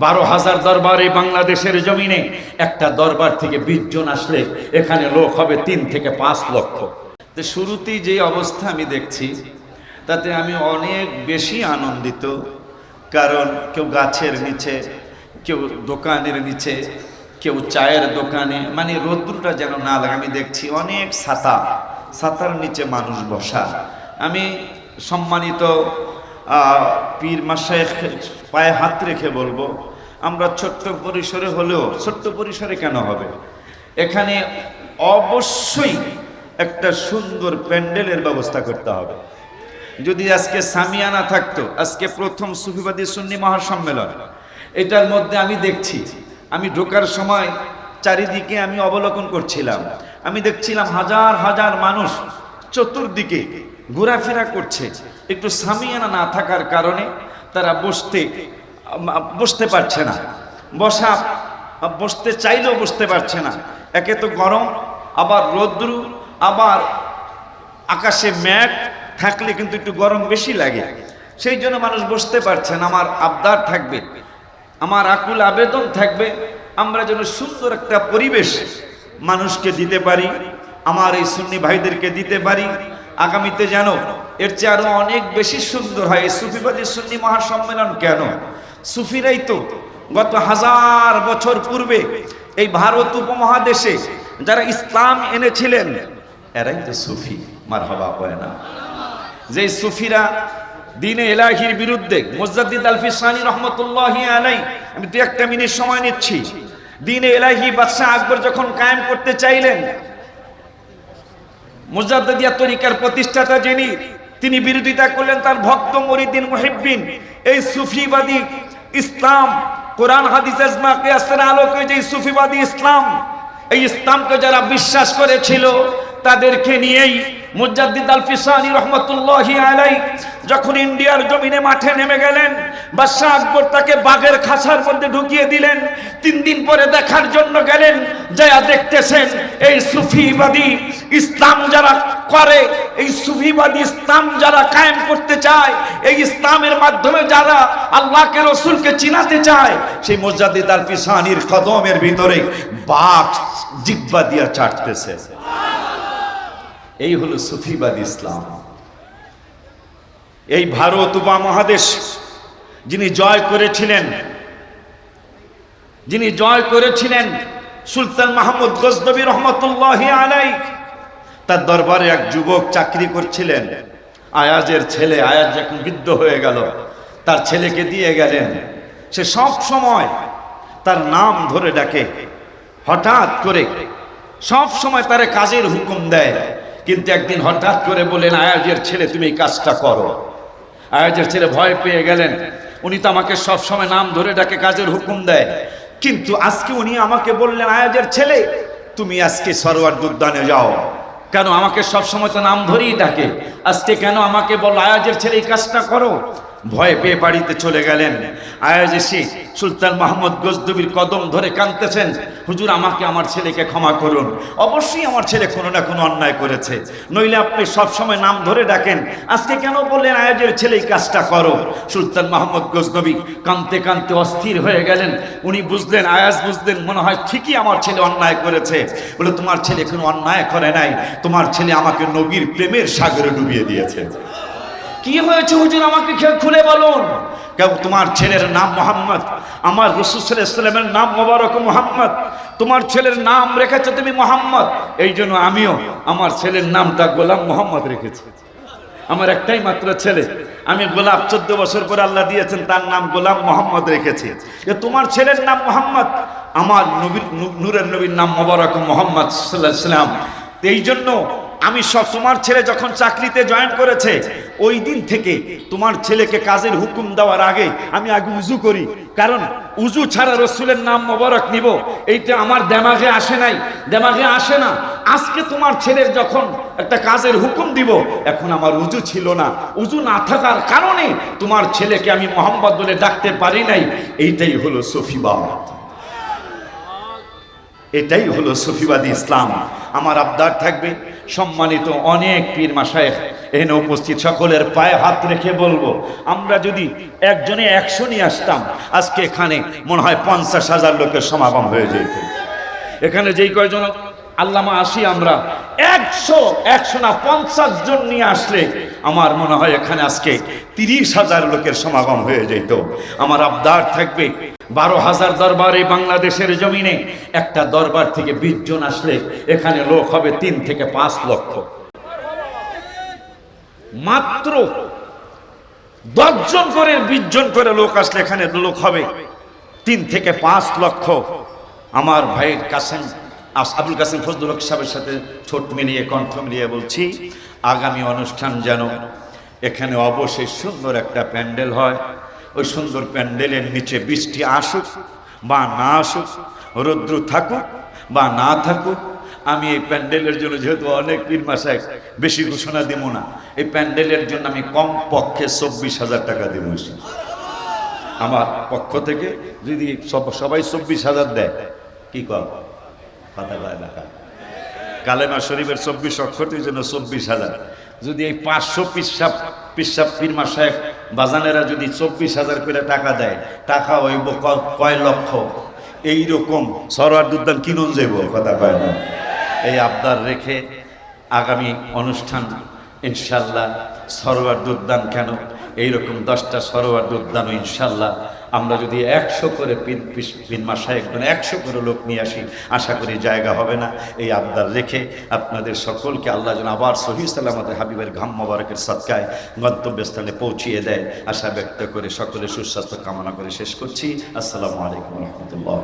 12,000 দরবারে বাংলাদেশের জমিনে একটা দরবার থেকে 20 জন আসলে এখানে লোক হবে 3 থেকে 5 লক্ষ। তো শুরুতেই যে অবস্থা আমি দেখছি তাতে আমি অনেক বেশি আনন্দিত, কারণ কেউ গাছের নিচে, কেউ দোকানের নিচে, কেউ চায়ের দোকানে, মানে রৌদ্রটা যেন না লাগে। আমি দেখছি অনেক ছাতার নিচে মানুষ বসা। আমি সম্মানিত পীর মাশায়েখ পায়ে হাত রেখে বলবো, আমরা ছোট্ট পরিসরে হলেও, ছোট্ট পরিসরে কেন হবে, এখানে অবশ্যই একটা সুন্দর প্যান্ডেলের ব্যবস্থা করতে হবে। যদি আজকে সামিয়ানা থাকতো, আজকে প্রথম সুফিবাদী সুন্নি মহাসম্মেলন, এটার মধ্যে আমি দেখছি, আমি ঢোকার সময় চারিদিকে আমি অবলোকন করছিলাম, আমি দেখছিলাম হাজার হাজার মানুষ চতুর্দিকে ঘোরাফেরা করছে। একটু সামিয়ানা না থাকার কারণে তারা বসতে পারছে না, বসতে চাইলেও বসতে পারছে না। একে তো গরম, আবার রৌদ্র, আবার আকাশে মেঘ থাকলে কিন্তু একটু গরম বেশি লাগে, সেই জন্য মানুষ বসতে পারছে না। আমার আবদার থাকবে, আমার আকুল আবেদন থাকবে, আমরা যেন সুন্দর একটা পরিবেশ মানুষকে দিতে পারি, আমার এই সুন্নি ভাইদেরকে দিতে পারি। আগামীতে যেন এর চেয়ে আরো অনেক বেশি সুন্দর হয়। এই সুফিবাদী সুন্নি মহাসম্মেলন কেন? সুফিরাই তো গত 1000 বছর পূর্বে এই ভারত উপমহাদেশে যারা ইসলাম এনেছিলেন, এরাই তো সুফি। মারহাবা কয় না? যে সুফিরা দ্বীনে ইলাহির বিরুদ্ধে, মুজাদ্দিদ আল-ফিসানি রহমতুল্লাহি আলাইহি, আমি 2-1 মিনিট সময় নিচ্ছি। দ্বীনে ইলাহি বাদশাহ আকবর যখন কায়েম করতে চাইলেন, মুজাদ্দিদিয়া তরিকার প্রতিষ্ঠাতা যিনি, তিনি বিরোধিতা করলেন। তার ভক্ত মুরিদিন মুহিব্বিন এই সুফিবাদী ইসলাম, কোরআন হাদিস ইজমা কিয়াসের আলোকে যে সুফিবাদী ইসলাম, এই ইসলামকে যারা বিশ্বাস করেছিল তাদেরকে নিয়েই মুজাদ্দিদ আল-ফিসানি রহমতুল্লাহি আলাইহি যখন ইন্ডিয়ার জমিনে মাঠে নেমে গেলেন, বাদশাহ আকবর তাকে বাঘের খাঁচার মধ্যে ঢুকিয়ে দিলেন। 3 দিন পরে দেখার জন্য গেলেন, যা দেখতেছেন এই সুফিবাদী ইসলাম যারা করে, এই সুফিবাদী ইসলাম যারা কায়েম করতে চায়, এই ইসলামের মাধ্যমে যারা আল্লাহকে রসুলকে চিনাতে চায়, সেই মুজাদ্দিদ আল-ফিসানির কদমের ভিতরে বাঘ জিহ্বা দিয়া চাটতেছে। এই হলো সুফিবাদী ইসলাম। এই ভারত উপমহাদেশ যিনি জয় করেছিলেন সুলতান মাহমুদ গজনবী রহমতুল্লাহি আলাইহি, তার দরবারে এক যুবক চাকরি করছিলেন, আয়াজের ছেলে। আয়াজ যখন বৃদ্ধ হয়ে গেল, তার ছেলেকে দিয়ে গেলেন। সে সব সময় তার নাম ধরে ডাকে, হঠাৎ করে সব সময় তার কাজের হুকুম দেয়। কিন্তু একদিন হঠাৎ করে বললেন, আয়াজের ছেলে তুমি এই কাজটা করো। আয়াজের ছেলে ভয় পেয়ে গেলেন, উনি তো আমাকে সব সময় নাম ধরে ডাকে, কাজের হুকুম দেয়, কিন্তু আজকে উনি আমাকে বললেন, আয়াজের ছেলে তুমি আজকে সরোয়ার উদ্যানে যাও। কেন? আমাকে সব সময় তো নাম ধরেই ডাকে, আজকে কেন আমাকে বল আয়াজের ছেলে এই কাজটা করো? ভয় পেয়ে বাড়িতে চলে গেলেন। আয়াজ এসে সুলতান মাহমুদ গজনবীর কদম ধরে কাঁদতেছেন, হুজুর আমাকে, আমার ছেলেকে ক্ষমা করুন, অবশ্যই আমার ছেলে কোনো না কোনো অন্যায় করেছে, নইলে আপনি সব সময় নাম ধরে ডাকেন, আজকে কেন বললেন আয়াজের ছেলে এই কাজটা করো? সুলতান মাহমুদ গজনবী কাঁদতে কাঁদতে অস্থির হয়ে গেলেন। উনি বুঝলেন, আয়াজ বুঝলেন, মনে হয় ঠিকই আমার ছেলে অন্যায় করেছে। বলে, তোমার ছেলে কোনো অন্যায় করে নাই, তোমার ছেলে আমাকে নবীর প্রেমের সাগরে ডুবিয়ে দিয়েছে। কি হয়েছে হুজুর, আমাকে খুলে বলুন। কেউ, তোমার ছেলের নাম মোহাম্মদ, আমার রাসূল সাল্লাল্লাহু আলাইহি ওয়াসাল্লামের নাম মোবারক মোহাম্মদ, তোমার ছেলের নাম রেখেছো তুমি মোহাম্মদ, এই জন্য আমিও আমার ছেলের নামটা গোলাম মোহাম্মদ রেখেছি। আমার একটাই মাত্র ছেলে, আমি গোলাপ 14 বছর পরে আল্লাহ দিয়েছেন, তার নাম গোলাম মোহাম্মদ রেখেছি। তোমার ছেলের নাম মোহাম্মদ, আমার নবীর নূরের নবীর নাম মোবারক মোহাম্মদ সাল্লাল্লাহু আলাইহি ওয়াসাল্লাম। এই জন্য আমি সব, তোমার ছেলে যখন চাকরিতে জয়েন করেছে, ওই দিন থেকে তোমার ছেলেকে কাজের হুকুম দেওয়ার আগে আমি আগে উজু করি, কারণ উজু ছাড়া রসুলের নাম মোবারক নিব এইটা আমার দেমাগে আসে নাই, দেমাগে আসে না। আজকে তোমার ছেলের যখন একটা কাজের হুকুম দিব, এখন আমার উজু ছিল না, উজু না থাকার কারণে তোমার ছেলেকে আমি মোহাম্মদ বলে ডাকতে পারি নাই। এইটাই হলো সুফিবাদ। এটাই হলো সুফিবাদী ইসলাম। আমার আবদার থাকবে, সম্মানিত অনেক পীর মাশায়েখ এখানে উপস্থিত, সকলের পায়ে হাত রেখে বলবো, আমরা যদি একজনে 100 নিয়ে আসতাম, আজকে এখানে মনে হয় 50,000 লোকের সমাগম হয়ে যেত। এখানে যেই কয়জন আল্লামা আসি আমরা, 100 না 50 জন নিয়ে আসলে আমার মনে হয় এখানে আজকে 30,000 লোকের সমাগম হয়ে যেত। আমার আবদার থাকবে, 12,000 দরবার এই বাংলাদেশের জমিনে, একটা দরবার থেকে 20 জন আসলে এখানে লোক হবে 3 থেকে 5 লক্ষ। মাত্র 10 জন করে 20 জন করে লোক আসলে এখানে লোক হবে 3 থেকে 5 লক্ষ। আমার ভাইয়ের কাসেম আবুল কাসেম ফজলুল হক সাহেবের সাথে ঠোঁট মিলিয়ে কণ্ঠ মিলিয়ে বলছি, আগামী অনুষ্ঠান যেন এখানে অবশ্যই সুন্দর একটা প্যান্ডেল হয়। ওই সুন্দর প্যান্ডেলের নিচে বৃষ্টি আসুক বা না আসুক, রৌদ্র থাকুক বা না থাকুক, আমি এই প্যান্ডেলের জন্য, যেহেতু অনেক পীর মাশায়েখ, বেশি ঘোষণা দিব না, এই প্যান্ডেলের জন্য আমি কম পক্ষে 24,000 টাকা দেব। আমার পক্ষ থেকে যদি সবাই 24,000 দেয়, কি কর কথা কয় না, কালেমা শরীফের 24 অক্ষরের জন্য 24,000। যদি এই 500 পিসাব পীর মাশায়েখ বাজানেরা যদি 24,000 করে টাকা দেয়, টাকা হইব কয় লক্ষ। এইরকম সরওয়ার উদ্যান কিনুন যাইব, কথা কয় না। এই আবদার রেখে আগামী অনুষ্ঠান ইনশাল্লাহ সরওয়ার উদ্যান কেন, এইরকম 10টা সরওয়ার উদ্যান ইনশাল্লাহ আমরা যদি 100 করে পীর মাশায়েখ 100 করে লোক নিয়ে আসি, আশা করি জায়গা হবে না। এই আবদার রেখে আপনাদের সকলকে আল্লাহ যেন আবার সহি সালামতে হাবিবের ঘাম মোবারকের সদকায় গন্তব্যস্থানে পৌঁছিয়ে দেয়, আশা ব্যক্ত করে সকলে সুস্বাস্থ্য কামনা করে শেষ করছি। আসসালামু আলাইকুম ওয়া রাহমাতুল্লাহ।